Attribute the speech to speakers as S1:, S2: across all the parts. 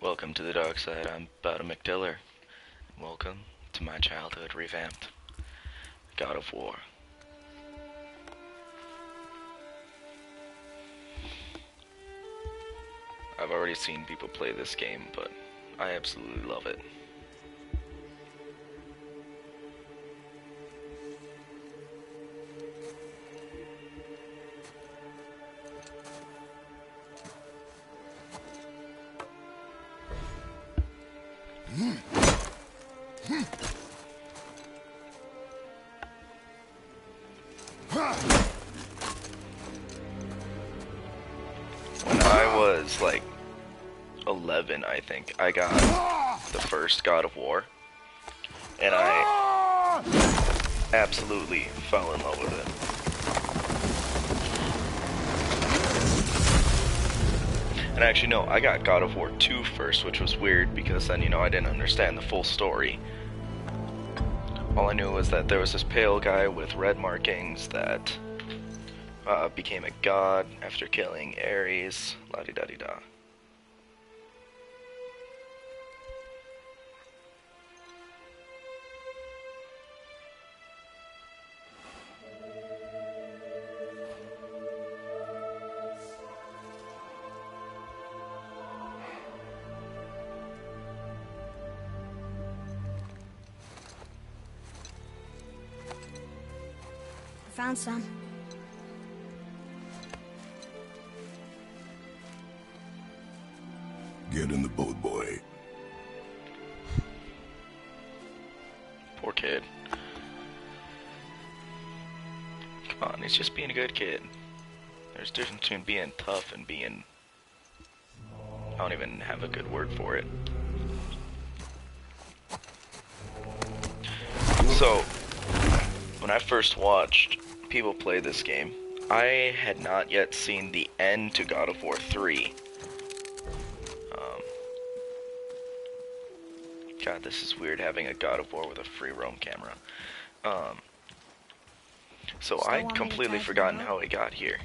S1: Welcome to the dark side. I'm Bada McDiller. Welcome to my childhood revamped God of War. I've already seen people play this game, but I absolutely love it. When I was like 11, I think, I got the first God of War, and I absolutely fell in love with it. And actually, no, I got God of War 2 first, which was weird because then, I didn't understand the full story. All I knew was that there was this pale guy with red markings that became a god after killing Ares, la-di-da-di-da.
S2: Found some.
S3: Get in the boat, boy.
S1: Poor kid. Come on, he's just being a good kid. There's a difference between being tough and being... I don't even have a good word for it. So, when I first watched people play this game, I had not yet seen the end to God of War 3. God, this is weird having a God of War with a free roam camera. So
S2: Still
S1: I'd
S2: want me to
S1: completely
S2: tie to the
S1: forgotten
S2: boat?
S1: how he got here.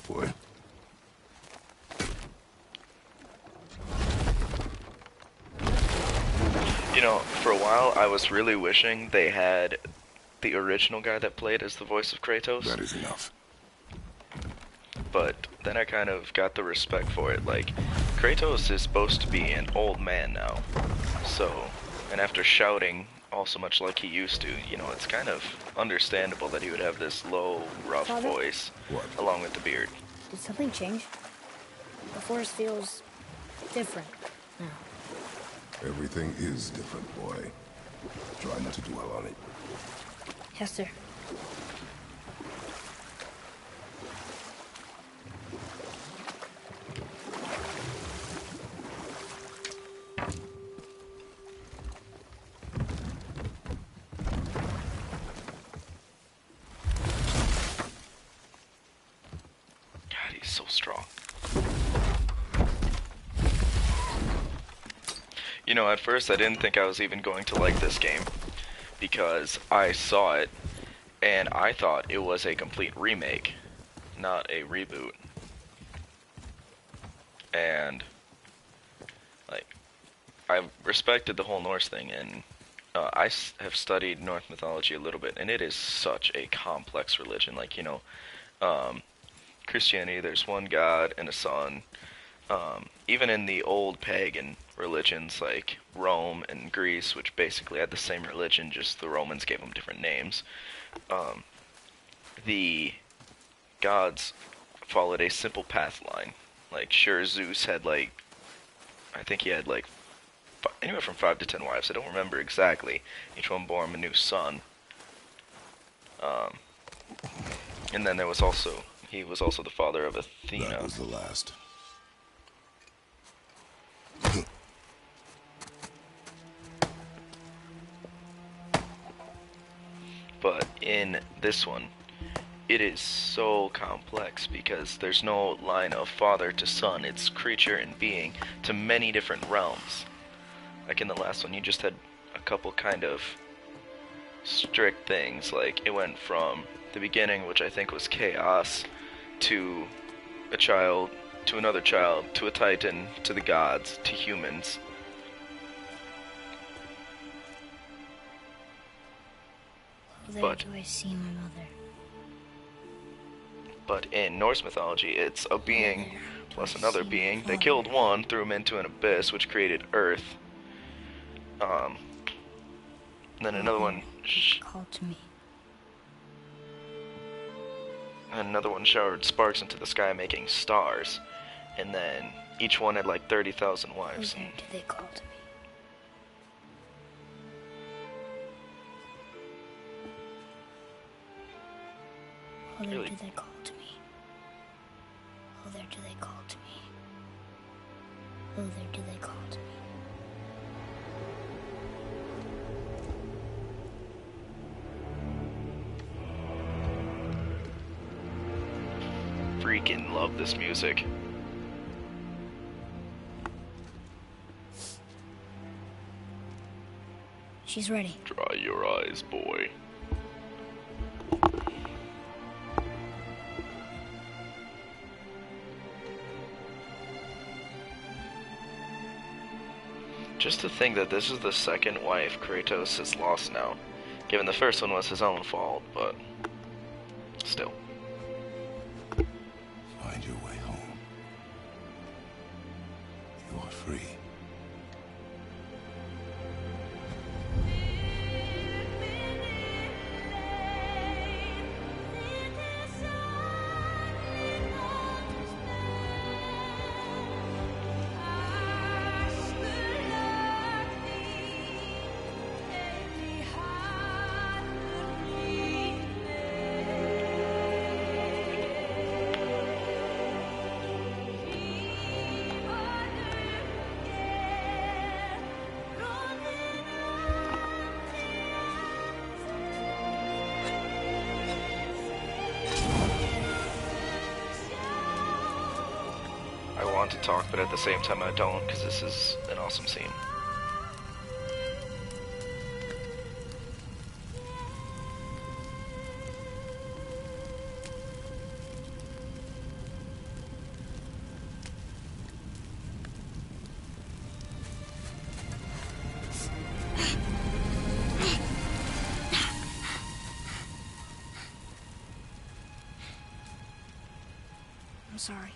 S3: Boy.
S1: For a while I was really wishing they had the original guy that played as the voice of Kratos.
S3: That is enough.
S1: But then I kind of got the respect for it. Like, Kratos is supposed to be an old man now. So, and after shouting all so much like he used to, it's kind of understandable that he would have this low, rough
S2: Father?
S1: voice,
S3: What?
S1: along with the beard.
S2: Did something change? The forest feels different now.
S3: Everything is different, boy. Try not to dwell on it.
S2: Yes, sir.
S1: God, he's so strong. At first I didn't think I was even going to like this game, because I saw it, and I thought it was a complete remake, not a reboot. And, I respected the whole Norse thing, and I have studied Norse mythology a little bit, and it is such a complex religion. Christianity, there's one god and a son. Even in the old pagan religions like Rome and Greece, which basically had the same religion, just the Romans gave them different names, the gods followed a simple path line. Sure, Zeus had I think he had anywhere from 5 to 10 wives. I don't remember exactly. Each one bore him a new son. And then he was also the father of Athena.
S3: That was the last.
S1: But in this one, it is so complex because there's no line of father to son. It's creature and being to many different realms. Like in the last one, you just had a couple kind of strict things. Like it went from the beginning, which I think was chaos, to a child, to another child, to a titan, to the gods, to humans.
S2: There do I see my mother.
S1: But in Norse mythology, it's a being plus another being. They killed one, threw him into an abyss, which created Earth. Then another one
S2: called to me.
S1: And another one showered sparks into the sky, making stars. And then each one had like 30,000 wives.
S2: Who do they call to me? Oh, there
S1: Really?
S2: do they call to me? Oh, there do they call to me? Oh, there do they call to me?
S1: Freaking love this music.
S2: She's ready.
S1: Dry your eyes, boy. Just to think that this is the second wife Kratos has lost now. Given the first one was his own fault, but still.
S3: Find your way home. You are free.
S1: I want to talk, but at the same time I don't, because this is an awesome scene.
S2: I'm sorry.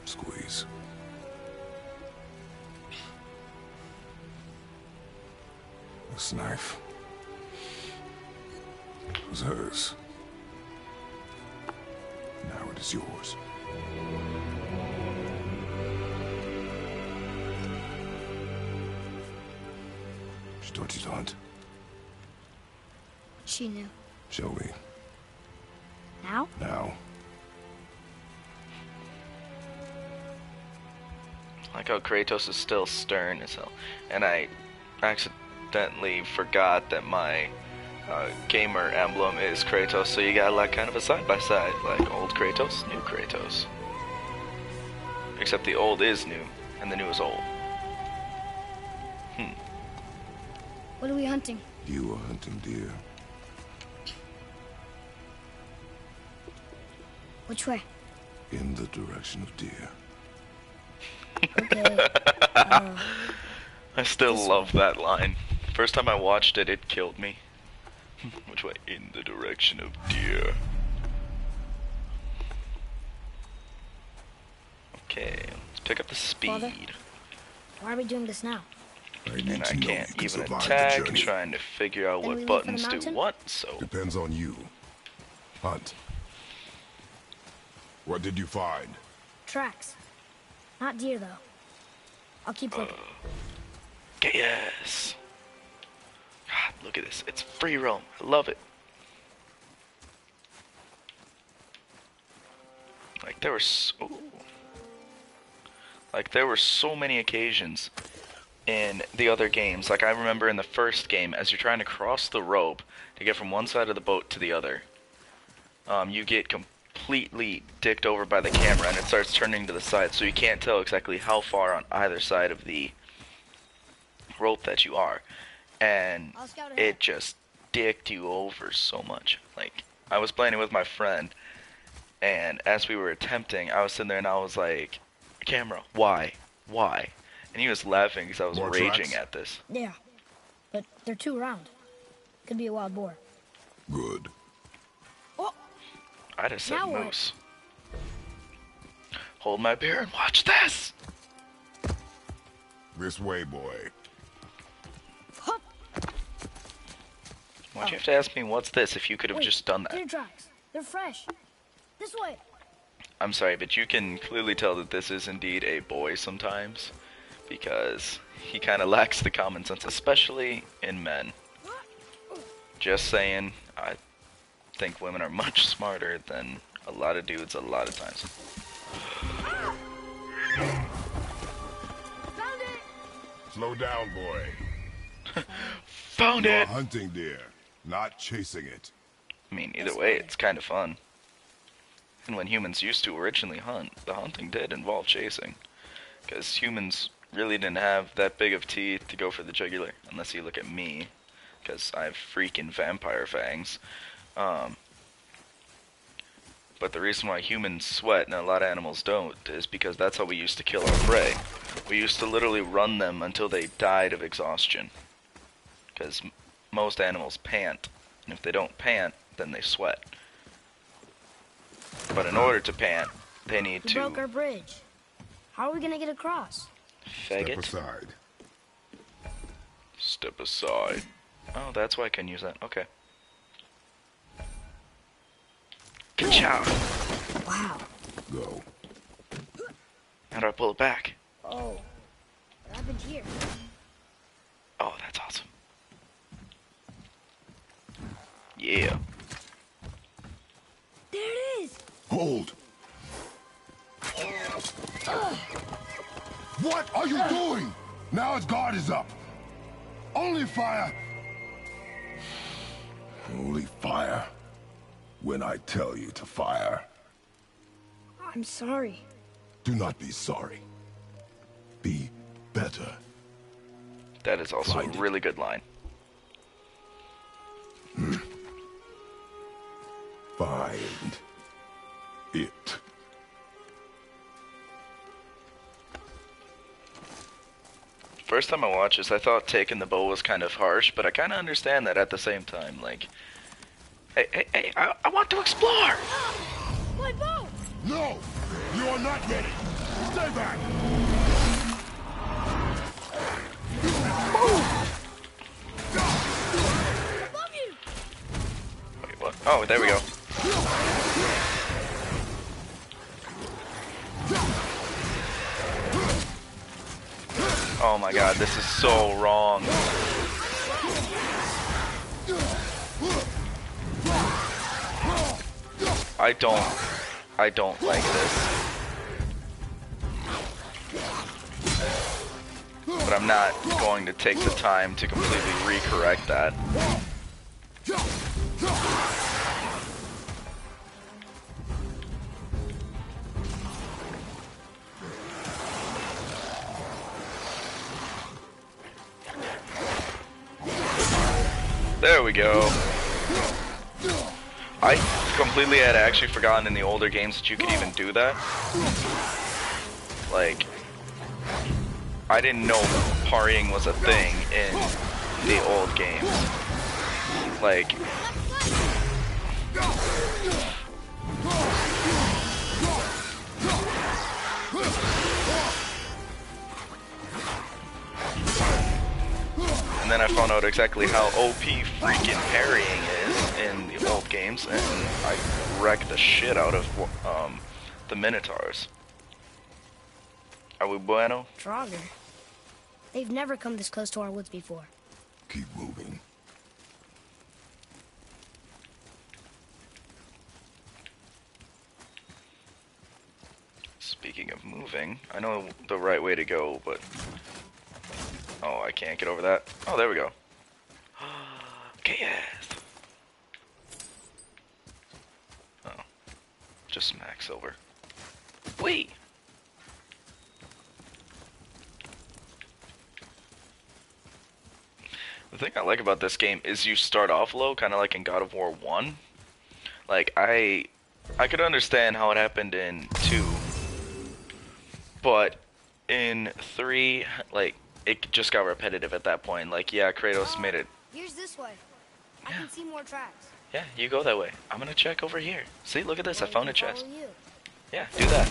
S3: Squeeze. This knife was hers. Now it is yours. She taught you to hunt.
S2: She knew.
S3: Shall we?
S2: Now?
S3: Now.
S1: Like how Kratos is still stern as hell. And I accidentally forgot that my gamer emblem is Kratos, so you got like kind of a side-by-side, like old Kratos, new Kratos. Except the old is new, and the new is old.
S2: What are we hunting?
S3: You are hunting deer.
S2: Which way?
S3: In the direction of deer.
S2: Okay.
S1: I still love that line. First time I watched it, it killed me. Which way? In the direction of deer. Okay, let's pick up the speed.
S2: Father? Why are we doing this now?
S3: I need
S1: And
S3: to
S1: I
S3: know
S1: can't
S3: you can
S1: even
S3: survive
S1: attack,
S3: the journey.
S1: trying to figure out
S2: Then we
S1: what
S2: leave for the
S1: buttons do
S2: mountain?
S1: what, so...
S3: Depends on you. Hunt. What did you find?
S2: Tracks. Not deer, though. I'll keep looking.
S1: Okay, yes. God, look at this. It's free roam. I love it. Like there were so many occasions in the other games. Like I remember in the first game, as you're trying to cross the rope to get from one side of the boat to the other, you get completely dicked over by the camera, and it starts turning to the side, so you can't tell exactly how far on either side of the rope that you are. And
S2: I'll scout ahead.
S1: it just dicked you over so much. Like, I was playing it with my friend, and as we were attempting, I was sitting there and I was like, camera, why? Why? And he was laughing because I was
S3: More
S1: raging
S3: tracks?
S1: at this.
S2: Yeah, but they're too round. Could be a wild boar.
S3: Good.
S2: Oh,
S1: I just said
S2: Now what?
S1: moose. Hold my beer and watch this!
S3: This way, boy.
S2: hup.
S1: Why'd you have to ask me what's this if you could have
S2: Wait,
S1: just done
S2: Deer
S1: that?
S2: tracks. They're fresh. This way.
S1: I'm sorry, but you can clearly tell that this is indeed a boy sometimes, because he kind of lacks the common sense, especially in men. Just saying, I think women are much smarter than a lot of dudes a lot of times.
S2: Found it.
S3: Slow down, boy.
S1: Found
S3: You're
S1: it!
S3: hunting deer, not chasing it.
S1: I mean, either way, it's kind of fun. And when humans used to originally hunt, the hunting did involve chasing. Because humans really didn't have that big of teeth to go for the jugular, unless you look at me, because I have freaking vampire fangs. But the reason why humans sweat and a lot of animals don't is because that's how we used to kill our prey. We used to literally run them until they died of exhaustion. Because most animals pant, and if they don't pant, then they sweat. But in order to pant, they need
S2: We
S1: to
S2: broke our bridge. How are we gonna get across?
S3: Step
S1: faggot.
S3: aside.
S1: Step aside. Oh, that's why I can use that. Okay. Ka-chow.
S2: Wow.
S3: Go.
S1: How do I pull it back?
S2: Oh, what happened here?
S1: Oh, that's awesome. Yeah.
S2: There it is.
S3: Hold. What are you doing? Now his guard is up. Only fire. Only fire. When I tell you to fire.
S2: I'm sorry.
S3: Do not be sorry. Be better.
S1: That is also a
S3: Blinded.
S1: really good line.
S3: Find it.
S1: First time I watched this, I thought taking the bow was kind of harsh, but I kind of understand that at the same time. Like, hey, I want to explore!
S2: My bow!
S3: No! You are not ready! Stay back!
S2: Above you!
S1: Wait, what? Oh, there we go. Oh my god, this is so wrong. I don't like this. But I'm not going to take the time to completely recorrect that. There we go. I completely had actually forgotten in the older games that you could even do that. Like, I didn't know parrying was a thing in the old games. Like, and then I found out exactly how OP freaking parrying is in the old games, and I wrecked the shit out of the Minotaurs. Are we bueno?
S2: Draugr. They've never come this close to our woods before.
S3: Keep moving.
S1: Speaking of moving, I know the right way to go, but... Oh, I can't get over that. Oh, there we go. Okay, yes. Oh. just smack silver. Wait! The thing I like about this game is you start off low, kind of like in God of War 1. Like, I could understand how it happened in 2, but in 3, like, it just got repetitive at that point. Like, yeah, Kratos made it.
S2: Here's this way. I
S1: Yeah.
S2: can see more tracks.
S1: Yeah, you go that way. I'm gonna check over here. See, look at this, I
S2: Or I
S1: found a
S2: can
S1: chest.
S2: follow you.
S1: Yeah, do that.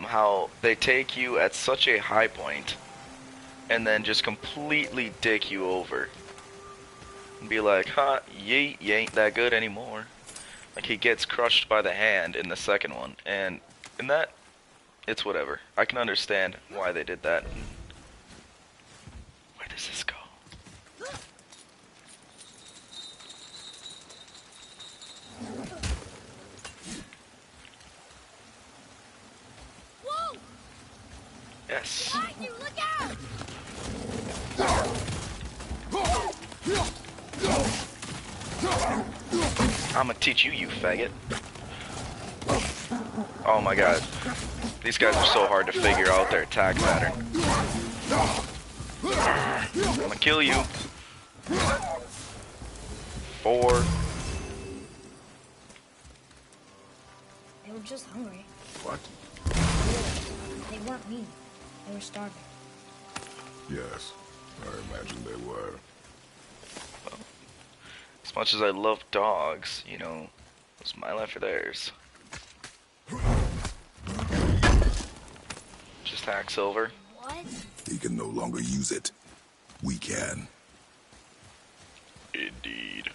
S1: How they take you at such a high point, and then just completely dick you over. And be like, huh, yeet, you ain't that good anymore. Like, he gets crushed by the hand in the second one, and in that, it's whatever. I can understand why they did that. Where does this go?
S2: Whoa!
S1: Yes.
S2: Behind you, look out!
S1: I'ma teach you, you faggot. Oh my god. These guys are so hard to figure out their attack pattern. I'm gonna kill you. 4.
S2: They were just hungry.
S3: What?
S2: They weren't mean. They were starving.
S3: Yes, I imagine they were.
S1: As much as I love dogs, you know, it's my life or theirs. Just hack silver.
S2: What?
S3: He can no longer use it. We can.
S1: Indeed.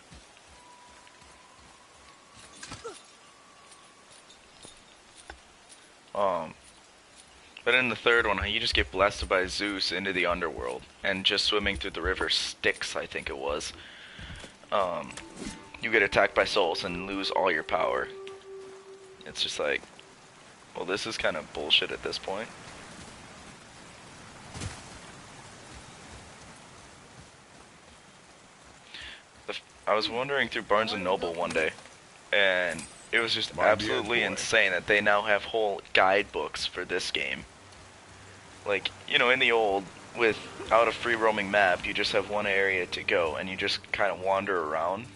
S1: But in the third one, you just get blasted by Zeus into the underworld, and just swimming through the river Styx, I think it was. You get attacked by souls and lose all your power. It's just like, well, this is kind of bullshit at this point. I was wandering through Barnes & Noble one day, and it was just absolutely insane that they now have whole guidebooks for this game. Like, you know, in the old, without a free roaming map, you just have one area to go, and you just kind of wander around.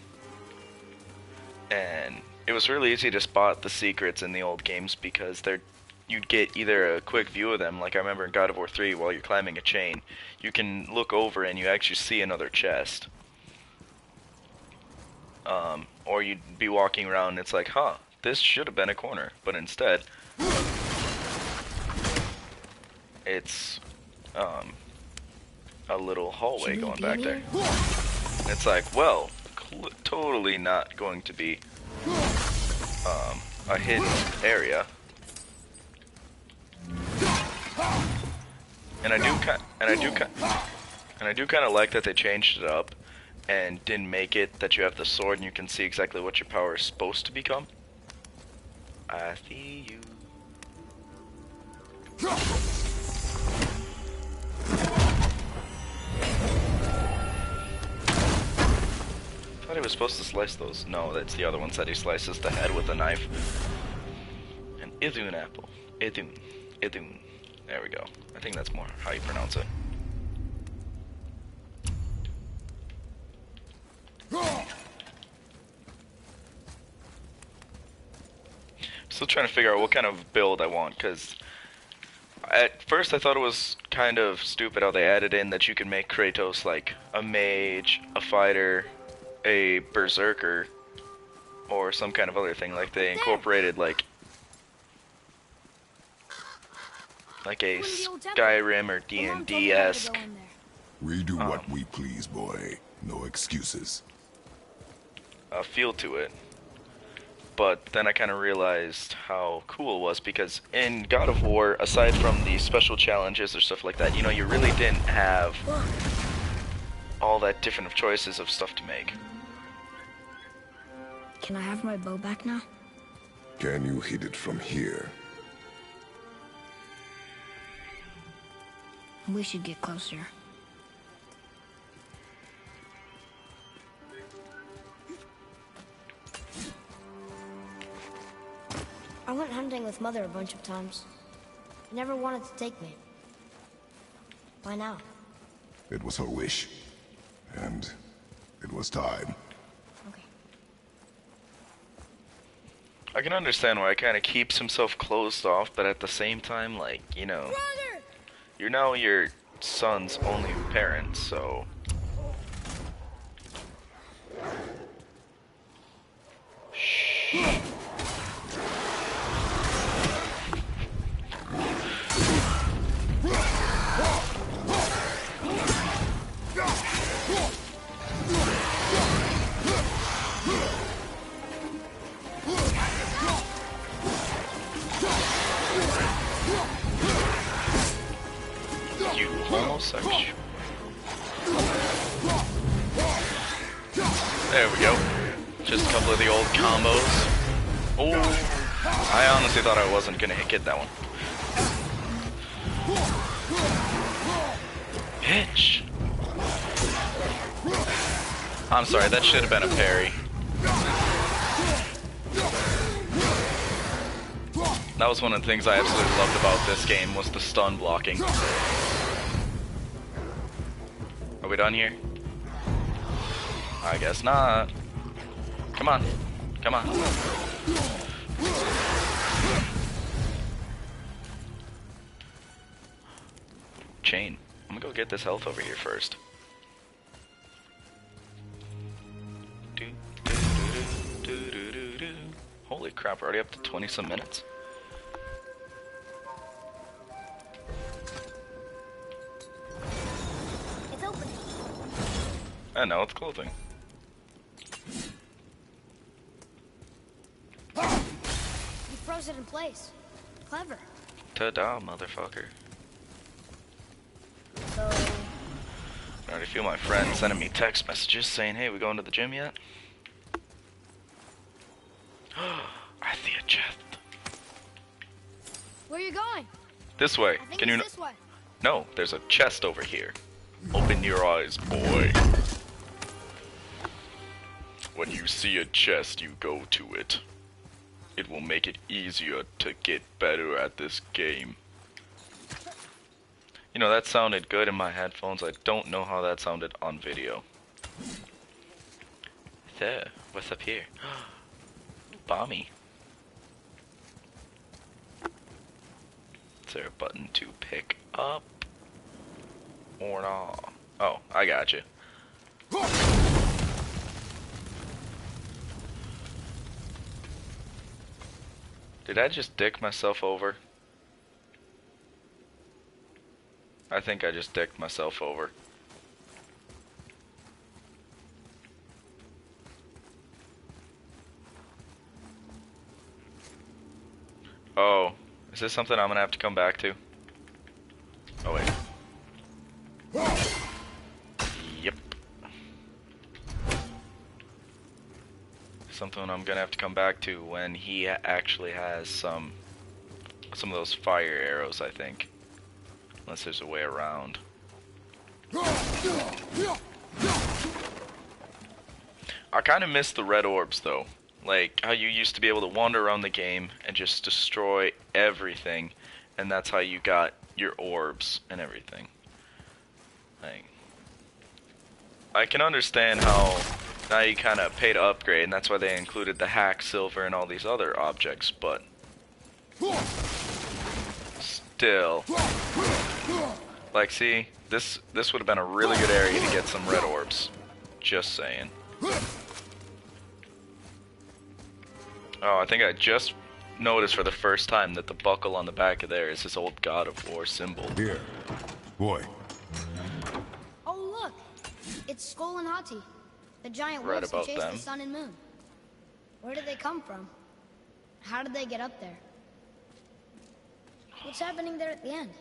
S1: And it was really easy to spot the secrets in the old games because you'd get either a quick view of them, like I remember in God of War 3, while you're climbing a chain, you can look over and you actually see another chest. Or you'd be walking around and it's like, huh, this should have been a corner, but instead, it's, a little hallway going back there. It's like, well, totally not going to be, a hidden area. And I do kind of like that they changed it up and didn't make it that you have the sword and you can see exactly what your power is supposed to become. I see you. I thought he was supposed to slice those. No, that's the other one said he slices the head with a knife. An Idun apple. Idun. Idun. There we go. I think that's more how you pronounce it. Still trying to figure out what kind of build I want, because at first I thought it was kind of stupid how they added in that you can make Kratos like a mage, a fighter, a berserker, or some kind of other thing. Like they incorporated like a Skyrim or D&D-esque
S3: We do what we please, boy. No excuses.
S1: feel to it. But then I kind of realized how cool it was, because in God of War, aside from the special challenges or stuff like that, you know, you really didn't have all that different of choices of stuff to make.
S2: Can I have my bow back now?
S3: Can you hit it from here?
S2: We should get closer. I went hunting with Mother a bunch of times. She never wanted to take me. Why now?
S3: It was her wish. And it was time.
S2: Okay.
S1: I can understand why he kind of keeps himself closed off, but at the same time, like, you know,
S2: Brother!
S1: you're now your son's only parent, so... Shh. You homosexual. There we go. Just a couple of the old combos. Oh, I honestly thought I wasn't gonna get that one. Bitch. I'm sorry, that should have been a parry. That was one of the things I absolutely loved about this game, was the stun blocking. Are we done here? I guess not. Come on. Come on. Chain. I'm gonna go get this health over here first. Holy crap, we're already up to 20 some minutes.
S2: It's open.
S1: I know, it's clothing.
S2: You froze it in place. Clever.
S1: Ta-da, motherfucker.
S2: So,
S1: I already feel my friend sending me text messages saying, hey, we going to the gym yet? I see a chest.
S2: where are you going?
S1: This way.
S2: I think
S1: Can you
S2: it's this way.
S1: No, there's a chest over here. Open your eyes, boy. When you see a chest, you go to it. It will make it easier to get better at this game. You know, that sounded good in my headphones. I don't know how that sounded on video. So, what's up here? Bomby. Is there a button to pick up? Or not? Oh, I got you. Did I just dick myself over? I think I just dicked myself over. Oh, is this something I'm gonna have to come back to? Oh wait. Yep. Something I'm gonna have to come back to when he actually has some of those fire arrows, I think. Unless there's a way around. I kind of miss the red orbs though. Like how you used to be able to wander around the game and just destroy everything, and that's how you got your orbs and everything. Like, I can understand how now you kind of pay to upgrade, and that's why they included the hack, silver, and all these other objects, but still, like, see, this would have been a really good area to get some red orbs. Just saying. Oh, I think I just noticed for the first time that the buckle on the back of there is his old God of War symbol.
S3: Here. Boy.
S2: Oh, look! It's Skull and Hati, the giant
S1: Right
S2: wolves who
S1: about
S2: chase
S1: them.
S2: the sun and moon. Where did they come from? How did they get up there? What's happening there at the end?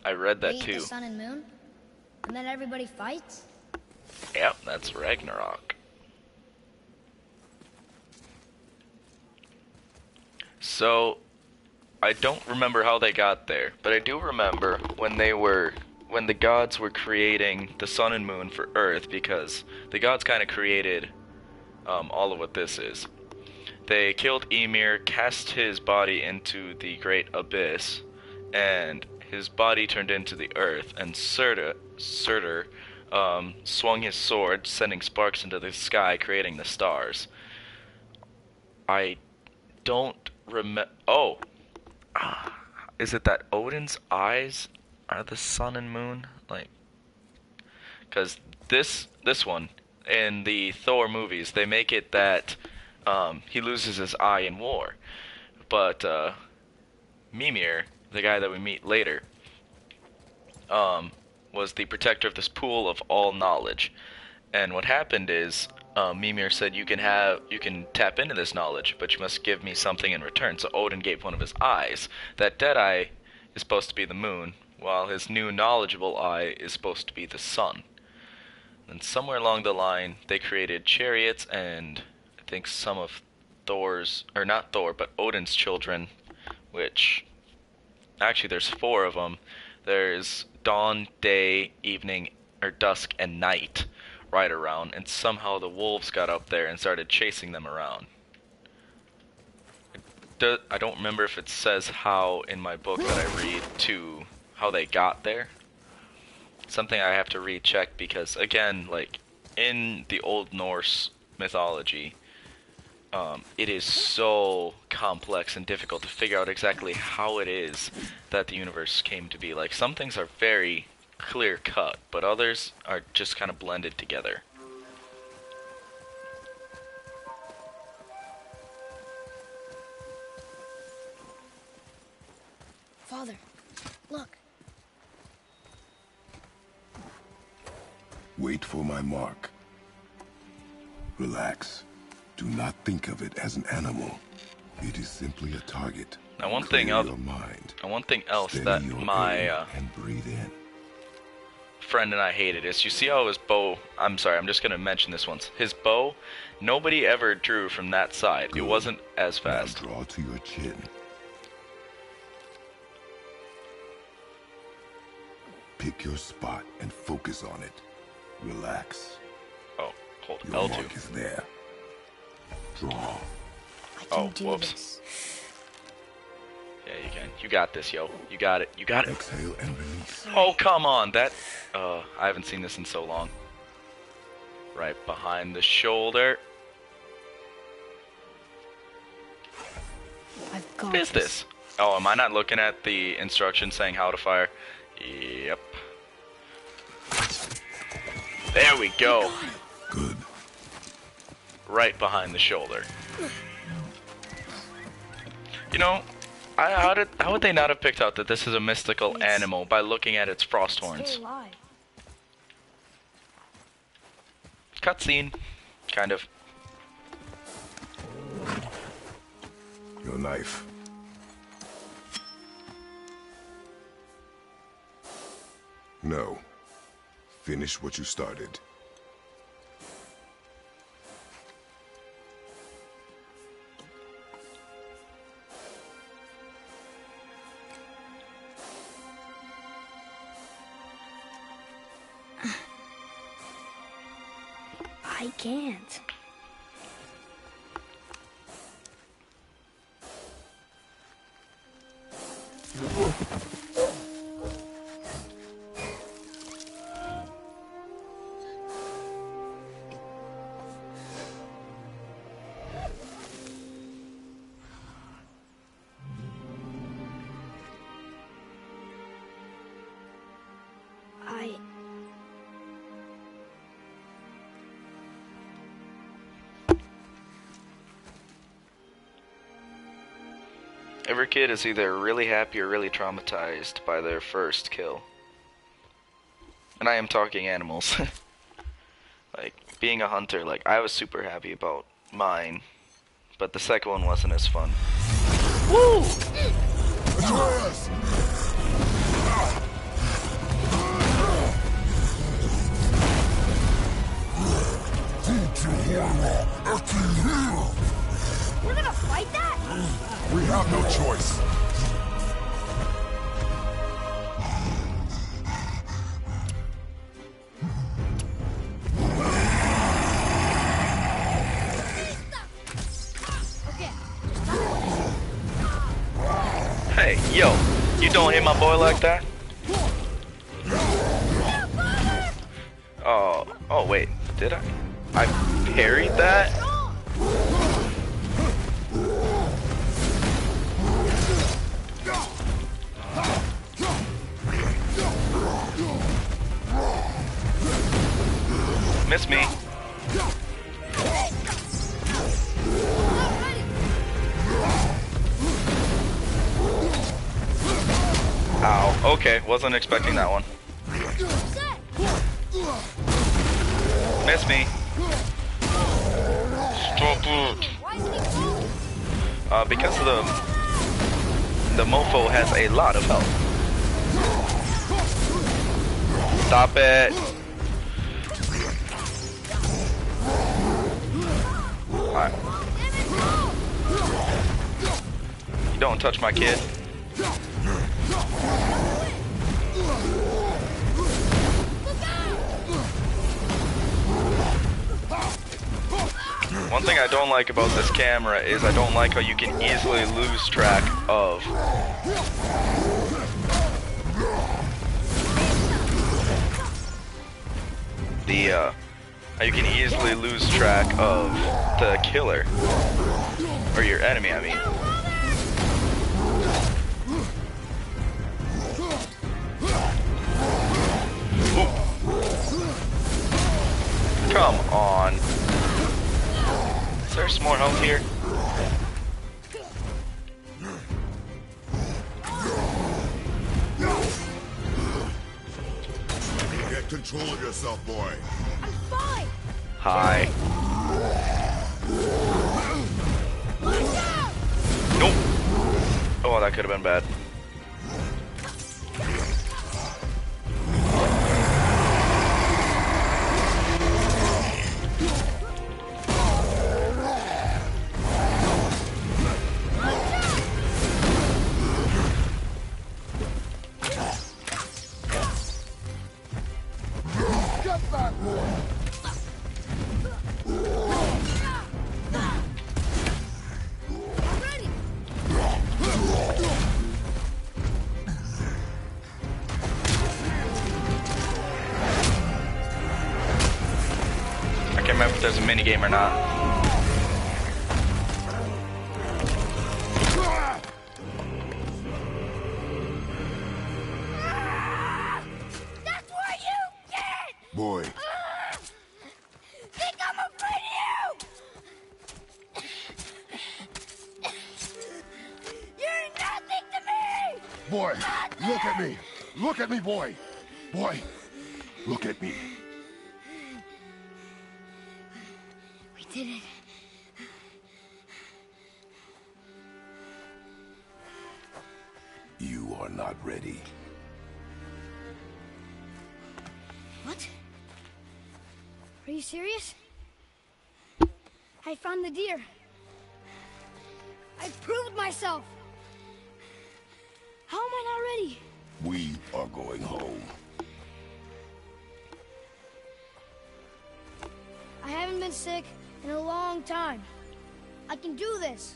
S1: I read
S2: They
S1: that
S2: eat
S1: too.
S2: the sun and moon? And then everybody fights?
S1: Yep, that's Ragnarok. So, I don't remember how they got there, but I do remember when the gods were creating the sun and moon for Earth, because the gods kind of created all of what this is. They killed Ymir, cast his body into the great abyss, and his body turned into the earth, and Surtur swung his sword, sending sparks into the sky, creating the stars. I don't remember. Oh! Is it that Odin's eyes are the sun and moon? Like, because this one, in the Thor movies, they make it that he loses his eye in war. But Mimir, the guy that we meet later, was the protector of this pool of all knowledge. And what happened is, Mimir said, you can tap into this knowledge, but you must give me something in return. So Odin gave one of his eyes. That dead eye is supposed to be the moon, while his new knowledgeable eye is supposed to be the sun. And somewhere along the line, they created chariots, and I think some of Thor's, or not Thor, but Odin's children, which, actually there's 4 of them. There's dawn, day, evening, or dusk, and night right around, and somehow the wolves got up there and started chasing them around. I don't remember if it says how in my book that I read to how they got there. Something I have to recheck because, again, like in the Old Norse mythology, it is so complex and difficult to figure out exactly how it is that the universe came to be. Like, some things are very clear cut, but others are just kind of blended together.
S2: Father, look.
S3: Wait for my mark. Relax. Do not think of it as an animal. It is simply a target.
S1: Now, one
S3: Clear
S1: thing
S3: your mind.
S1: one thing else
S3: Steady
S1: that
S3: your
S1: my
S3: aim and breathe in.
S1: friend and I hated is, you see how his bow, I'm sorry, I'm just going to mention this once. His bow, nobody ever drew from that side.
S3: Good.
S1: It wasn't as fast.
S3: Now draw to your chin. Pick your spot and focus on it. Relax.
S1: Oh, hold
S3: Your
S1: L2.
S3: mark is there. Draw.
S2: I can
S1: Oh,
S2: do
S1: whoops.
S2: this.
S1: Yeah, you can. You got this, yo. You got it. You got it.
S3: Exhale and release.
S1: Oh, come on. That, I haven't seen this in so long. Right behind the shoulder.
S2: I've got
S1: What is this? Oh, am I not looking at the instructions saying how to fire? Yep. There we go.
S3: Good.
S1: Right behind the shoulder. You know, how would they not have picked out that this is a mystical animal by looking at its frost horns?
S2: Stay alive.
S1: Cutscene, kind of.
S3: Your knife. No. Finish what you started.
S2: I can't.
S1: Every kid is either really happy or really traumatized by their first kill. And I am talking animals. Like, being a hunter, like, I was super happy about mine, but the second one wasn't as fun. Woo!
S2: We're gonna fight that?
S3: We have no choice.
S2: Okay,
S1: don't hit my boy like that. Oh wait, did I? I parried that? Miss me. Ow, okay, wasn't expecting that one. Miss me. Stop it. Because of the mofo has a lot of health. Stop it. Alright. You don't touch my kid. One thing I don't like about this camera is I don't like how you can easily lose track of how you can easily lose track of the killer or your enemy, I mean. Ooh. Come on. Is there some more health here?
S3: Get control of yourself, boy.
S2: I'm fine.
S1: Hi. Nope. Oh, that could have been bad. I can't remember if there's a minigame or not.
S2: That's what you get!
S3: Boy,
S2: Think I'm afraid of you! You're nothing to me!
S3: boy, look at me. Look at me, boy. Boy, look at me.
S2: We did it.
S3: You are not ready.
S2: What? Are you serious? I found the deer. I proved myself. How am I not ready?
S3: We are going home.
S2: I haven't been sick in a long time. I can do this.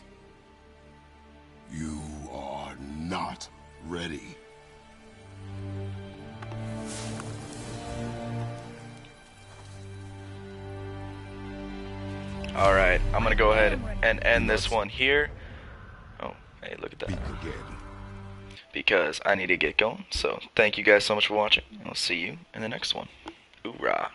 S3: You are not ready.
S1: Alright, I'm gonna go ahead and end this one here. Oh, hey, look at that.
S3: Speak again.
S1: Because I need to get going. So, thank you guys so much for watching. I'll see you in the next one. Hoorah.